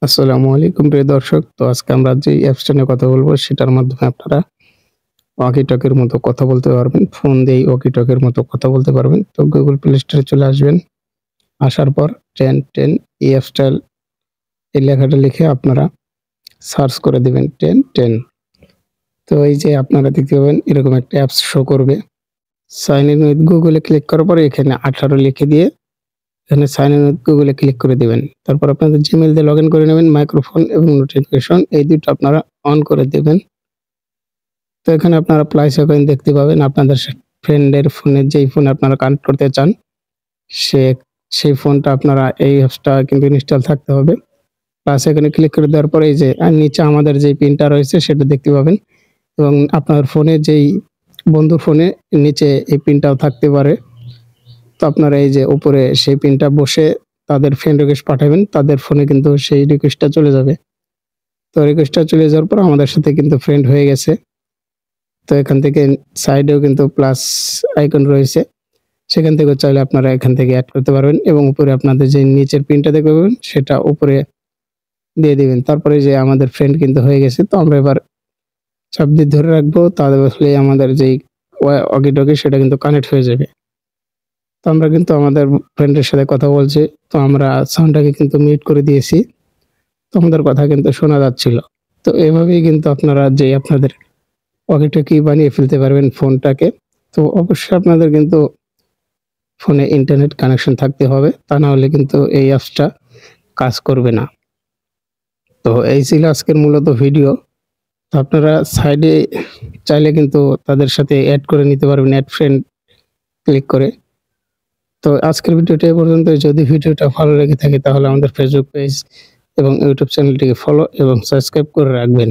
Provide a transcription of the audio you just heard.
আসসালামু আলাইকুম প্রিয় দর্শক। তো আজকে আমরা যে অ্যাপসটা নিয়ে কথা বলবো সেটার মাধ্যমে আপনারা ওয়াকি-টকির মতো কথা বলতে পারবেন। ফোন দিয়েই ওয়াকি-টকির মতো কথা বলতে পারবেন। তো Google Play Store এ চলে আসবেন। আসার পর 1010 এই অ্যাপসটা এই লেখাটা লিখে আপনারা সার্চ করে দিবেন 1010। তো এই যে আপনারা দেখতে পাবেন এরকম একটা অ্যাপস শো করবে। সাইন ইন উইথ Google এ ক্লিক করার পরে এখানে 18 লিখে দিয়ে এখানে সাইন ইন উইথ Google এ ক্লিক করে দিবেন। তারপর আপনাদের Gmail দিয়ে লগইন করে নেবেন। মাইক্রোফোন এবং নোটিফিকেশন এই ২ টা আপনারা অন করে দিবেন। তো এখানে আপনারা প্লাস আইকন দেখতে পাবেন। আপনাদের ফ্রেন্ডের ফোনে যেই ফোনে আপনারা কানেক্ট করতে চান সে সেই ফোনটা আপনারা এই অ্যাপসটা কিন্তু ইনস্টল থাকতে হবে। প্লাস আইকনে ক্লিক করে দেওয়ার পরে এই যে নিচে আমাদের যেই পিনটা রয়েছে সেটা দেখতে পাবেন এবং আপনার ফোনে যেই বন্ধুর ফোনে নিচে এই পিনটাও থাকতে পারে। তো আপনারা এই যে উপরে সেই পিনটা বসে তাদের ফ্রেন্ড রিকোয়েস্ট পাঠাবেন। তাদের ফোনে কিন্তু সেই রিকোয়েস্টটা চলে যাবে। তো রিকোয়েস্টটা চলে যাওয়ার পর আমাদের সাথে কিন্তু ফ্রেন্ড হয়ে গেছে। তো এখান থেকে সাইডেও কিন্তু প্লাস আইকন রয়েছে। সেখান থেকেও চাইলে আপনারা এখান থেকে এড করতে পারবেন এবং উপরে আপনাদের যে নিচের পিনটা দেখতে পাবেন সেটা উপরে দিয়ে দিবেন। তারপরে যে আমাদের ফ্রেন্ড কিন্তু হয়ে গেছে। তো আমরা এবার চাপ দিয়ে ধরে রাখবো তাহলে আসলেই আমাদের যেই ওয়াকি-টকি সেটা কিন্তু কানেক্ট হয়ে যাবে। তো আমরা কিন্তু আমাদের ফ্রেন্ডের সাথে কথা বলছি। তো আমরা সাউন্ডটাকে কিন্তু মিউট করে দিয়েছি। তো আমাদের কথা কিন্তু শোনা যাচ্ছিল। তো এভাবেই কিন্তু আপনারা যে আপনাদের ওয়াকি-টকি বানিয়ে ফেলতে পারবেন ফোনটাকে। তো অবশ্যই আপনাদের কিন্তু ফোনে ইন্টারনেট কানেকশন থাকতে হবে। তা না হলে কিন্তু এই অ্যাপসটা কাজ করবে না। তো এই ছিল আজকের মূলত ভিডিও। তো আপনারা সাইডে চাইলে কিন্তু তাদের সাথে এড করে নিতে পারবেন এড ফ্রেন্ড ক্লিক করে। তো আজকের ভিডিওটা এ পর্যন্তই। যদি ভিডিওটা ভালো লেগে থাকে তাহলে আমাদের ফেসবুক পেজ এবং ইউটিউব চ্যানেলটিকে ফলো এবং সাবস্ক্রাইব করে রাখবেন।